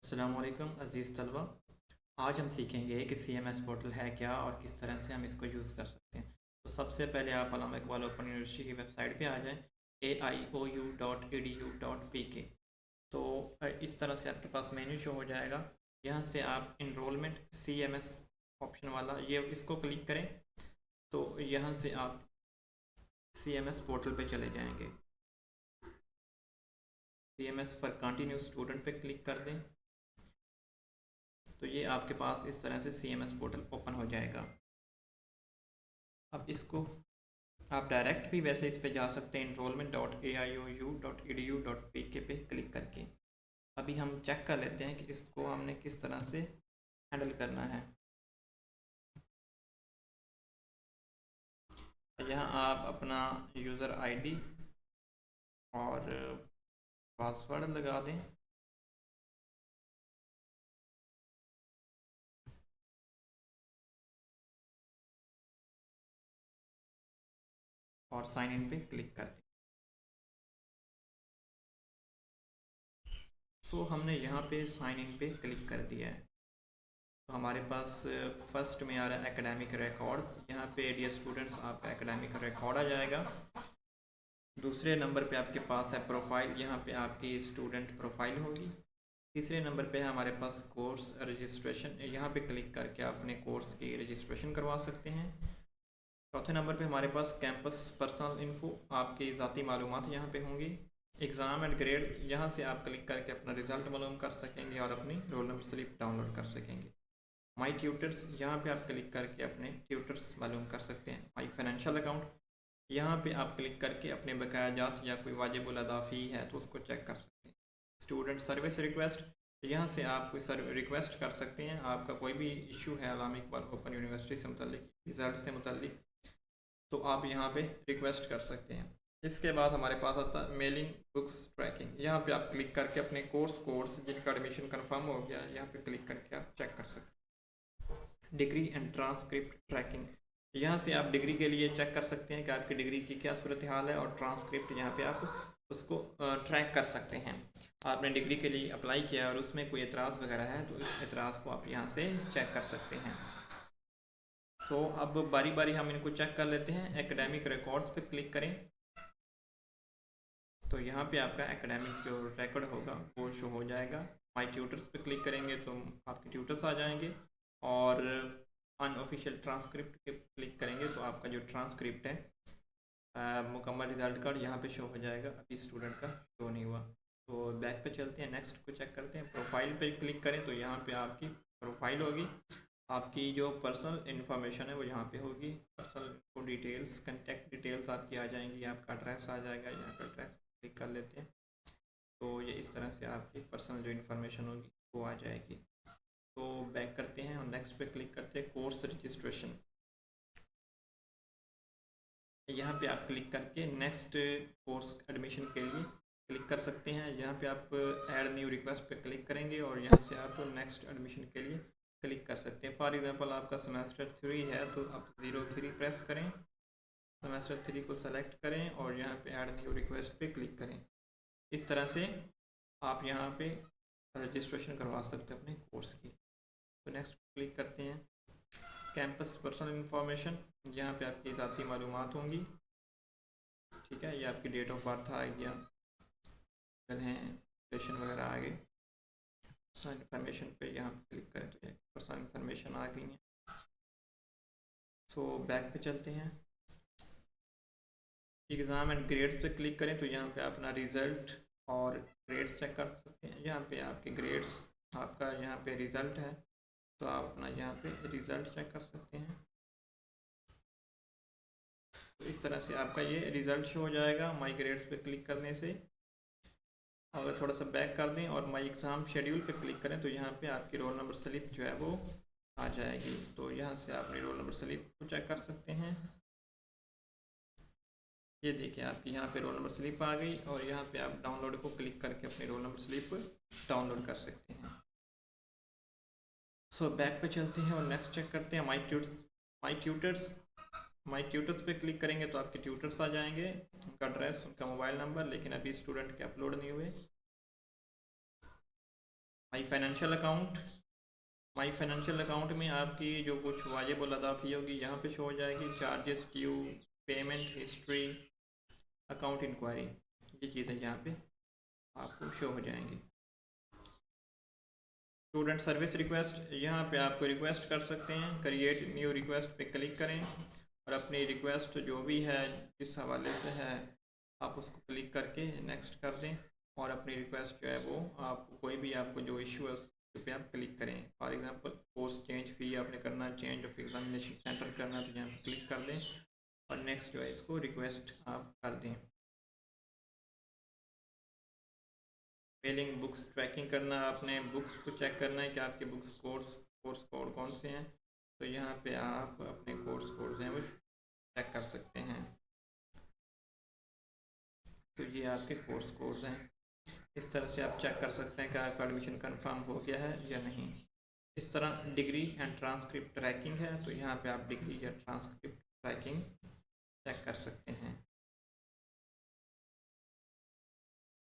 अस्सलाम वालेकुम अज़ीज़ तलबा। आज हम सीखेंगे कि CMS पोर्टल है क्या और किस तरह से हम इसको यूज़ कर सकते हैं। तो सबसे पहले आप अल्लामा इकबाल ओपन यूनिवर्सिटी की वेबसाइट पे आ जाएं aiou.edu.pk। तो इस तरह से आपके पास मेन्यू शो हो जाएगा। यहाँ से आप इनरोलमेंट CMS ऑप्शन वाला ये इसको क्लिक करें तो यहाँ से आप CMS पोर्टल पे चले जाएंगे। CMS फॉर कंटिन्यू स्टूडेंट पे क्लिक कर दें तो ये आपके पास इस तरह से CMS पोर्टल ओपन हो जाएगा। अब इसको आप डायरेक्ट भी वैसे इस पे जा सकते हैं enrollment.aiou.edu.pk पे क्लिक करके। अभी हम चेक कर लेते हैं कि इसको हमने किस तरह से हैंडल करना है। यहाँ आप अपना यूज़र आईडी और पासवर्ड लगा दें। और साइन इन पे क्लिक कर दें। सो हमने यहाँ पे साइन इन पे क्लिक कर दिया है। तो हमारे पास फर्स्ट में आ रहा है एकेडमिक रिकॉर्ड्स। यहाँ पे डियर स्टूडेंट्स आपका एकेडमिक रिकॉर्ड आ जाएगा। दूसरे नंबर पे आपके पास है प्रोफाइल, यहाँ पे आपकी स्टूडेंट प्रोफाइल होगी। तीसरे नंबर पे है हमारे पास कोर्स रजिस्ट्रेशन, यहाँ पे क्लिक करके आप अपने कोर्स की रजिस्ट्रेशन करवा सकते हैं। चौथे नंबर पे हमारे पास कैंपस पर्सनल इन्फो, आपकी ज़ाती मालूमात यहाँ पे होंगी। एग्ज़ाम एंड ग्रेड, यहाँ से आप क्लिक करके अपना रिज़ल्ट मालूम कर सकेंगे और अपनी रोल नंबर स्लिप डाउनलोड कर सकेंगे। माई ट्यूटर्स, यहाँ पे आप क्लिक करके अपने ट्यूटर्स मालूम कर सकते हैं। माई फाइनेंशियल अकाउंट, यहाँ पे आप क्लिक करके अपने बकाया जात या कोई वाजिबुल अदा फ़ी है तो उसको चेक कर सकते हैं। स्टूडेंट सर्विस रिक्वेस्ट, यहाँ से आप कोई रिक्वेस्ट कर सकते हैं। आपका कोई भी इशू है अल्लामा इकबाल ओपन यूनिवर्सिटी से मुतल्लिक, रिज़ल्ट से मुतल्लिक, तो आप यहाँ पे रिक्वेस्ट कर सकते हैं। इसके बाद हमारे पास आता है मेलिंग बुक्स ट्रैकिंग, यहाँ पे आप क्लिक करके अपने कोर्स जिनका एडमिशन कंफर्म हो गया यहाँ पे क्लिक करके आप चेक कर सकते हैं। डिग्री एंड ट्रांसक्रिप्ट ट्रैकिंग, यहाँ से आप डिग्री के लिए चेक कर सकते हैं कि आपकी डिग्री की क्या सूरत हाल है, और ट्रांसक्रिप्ट यहाँ पे आप उसको ट्रैक कर सकते हैं। आपने डिग्री के लिए अप्लाई किया और उसमें कोई एतराज़ वगैरह है तो इस एतराज़ को आप यहाँ से चेक कर सकते हैं। सो अब बारी बारी हम इनको चेक कर लेते हैं। एकेडमिक रिकॉर्ड्स पे क्लिक करें तो यहाँ पे आपका एकेडमिक जो रिकॉर्ड होगा वो शो हो जाएगा। माई ट्यूटर्स पे क्लिक करेंगे तो आपके ट्यूटर्स आ जाएंगे, और अनऑफिशियल ट्रांसक्रिप्ट पे क्लिक करेंगे तो आपका जो ट्रांसक्रिप्ट है मुकम्मल रिज़ल्ट कार्ड यहाँ पे शो हो जाएगा। अभी स्टूडेंट का शो नहीं हुआ। तो बैक पे चलते हैं, नेक्स्ट को चेक करते हैं। प्रोफाइल पे क्लिक करें तो यहाँ पे आपकी प्रोफाइल होगी। आपकी जो पर्सनल इन्फॉर्मेशन है वो यहाँ पे होगी। पर्सनल डिटेल्स, कंटेक्ट डिटेल्स आपकी आ जाएंगी, आपका एड्रेस आ जाएगा। यहाँ पर एड्रेस क्लिक कर लेते हैं तो ये इस तरह से आपकी पर्सनल जो इन्फॉर्मेशन होगी वो आ जाएगी। तो बैक करते हैं और नेक्स्ट पे क्लिक करते हैं। कोर्स रजिस्ट्रेशन, यहाँ पे आप क्लिक करके नेक्स्ट कोर्स एडमिशन के लिए क्लिक कर सकते हैं। यहाँ पे आप ऐड न्यू रिक्वेस्ट पे क्लिक करेंगे और यहाँ से आप नेक्स्ट एडमिशन के लिए क्लिक कर सकते हैं। फॉर एग्जांपल आपका सेमेस्टर 3 है तो आप 03 प्रेस करें, सेमेस्टर 3 को सेलेक्ट करें और यहाँ पे ऐड न्यू रिक्वेस्ट पे क्लिक करें। इस तरह से आप यहाँ पे रजिस्ट्रेशन करवा सकते हैं अपने कोर्स की। तो नेक्स्ट क्लिक करते हैं। कैंपस पर्सनल इन्फॉर्मेशन, यहाँ पे आपकी ज़ाती मालूमात होंगी। ठीक है, ये आपकी डेट ऑफ बर्थ आ गया, हैं एजुकेशन वगैरह आ गए। पर्सनल इन्फॉर्मेशन पे यहाँ पे क्लिक करें तो पर्सनल इन्फॉर्मेशन आ गई हैं। सो बैक पे चलते हैं। एग्ज़ाम एंड ग्रेड्स पे क्लिक करें तो यहाँ पे अपना रिज़ल्ट और ग्रेड्स चेक कर सकते हैं। यहाँ पे आपके ग्रेड्स, आपका यहाँ पे रिज़ल्ट है तो आप अपना यहाँ पे रिज़ल्ट चेक कर सकते हैं। तो इस तरह से आपका ये रिज़ल्ट शो हो जाएगा माई ग्रेड्स पे क्लिक करने से। अगर थोड़ा सा बैक कर दें और माई एग्ज़ाम शेड्यूल पे क्लिक करें तो यहाँ पे आपकी रोल नंबर स्लिप जो है वो आ जाएगी। तो यहाँ से आप अपनी रोल नंबर स्लिप को चेक कर सकते हैं। ये देखिए आपकी यहाँ पे रोल नंबर स्लिप आ गई और यहाँ पे आप डाउनलोड को क्लिक करके अपनी रोल नंबर स्लिप डाउनलोड कर सकते हैं। सो बैक पे चलते हैं और नेक्स्ट चेक करते हैं। माई ट्यूटर्स पे क्लिक करेंगे तो आपके ट्यूटर्स आ जाएंगे, उनका एड्रेस, उनका मोबाइल नंबर, लेकिन अभी स्टूडेंट के अपलोड नहीं हुए। माई फाइनेंशियल अकाउंट, माई फाइनेंशियल अकाउंट में आपकी जो कुछ वाजिब अदाफ़ी होगी यहाँ पे शो हो जाएगी, charges due, payment history, account inquiry, ये चीज़ें यहाँ पे आपको शो हो जाएंगी। स्टूडेंट सर्विस रिक्वेस्ट, यहाँ पे आपको रिक्वेस्ट कर सकते हैं, क्रिएट न्यू रिक्वेस्ट पे क्लिक करें और अपनी रिक्वेस्ट जो भी है जिस हवाले से है आप उसको क्लिक करके नेक्स्ट कर दें और अपनी रिक्वेस्ट जो है वो आप कोई भी आपको जो इशू है उस पे आप क्लिक करें। फॉर एग्जांपल कोर्स चेंज फ़ी आपने करना, चेंज ऑफ एग्जामिनेशन सेंटर करना, तो यहाँ पर क्लिक कर दें और नेक्स्ट जो है इसको रिक्वेस्ट आप कर दें। मेलिंग बुक्स ट्रैकिंग करना, आपने बुक्स को चेक करना है कि आपके बुक्स कोर्स कोड कौन से हैं, तो यहाँ पे आप अपने कोर्स कोड्स हैं वो चेक कर सकते हैं। तो ये आपके कोर्स कोड्स हैं, इस तरह से आप चेक कर सकते हैं कि आपका एडमिशन कंफर्म हो गया है या नहीं। इस तरह डिग्री एंड ट्रांसक्रिप्ट ट्रैकिंग है, तो यहाँ पे आप डिग्री या ट्रांसक्रिप्ट ट्रैकिंग चेक कर सकते हैं।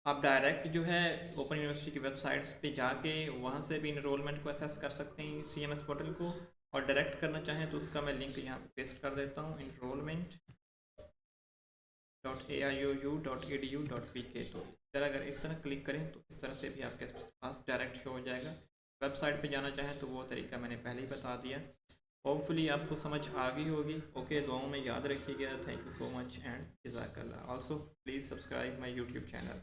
आप डायरेक्ट जो है ओपन यूनिवर्सिटी की वेबसाइट्स पे जाके वहाँ से भी इनरोलमेंट को असेस कर सकते हैं CMS पोर्टल को, और डायरेक्ट करना चाहें तो उसका मैं लिंक यहाँ पे पेस्ट कर देता हूँ, enrollment.aiou.edu.pk। तो अगर इस तरह क्लिक करें तो इस तरह से भी आपके पास डायरेक्ट शो हो जाएगा। वेबसाइट पे जाना चाहें तो वो तरीका मैंने पहले ही बता दिया। होपफुली आपको समझ आ गई होगी। ओके, दुआओं में याद रखिएगा। Thank you so much and जज़ाकल्लाह। Also please subscribe my YouTube channel.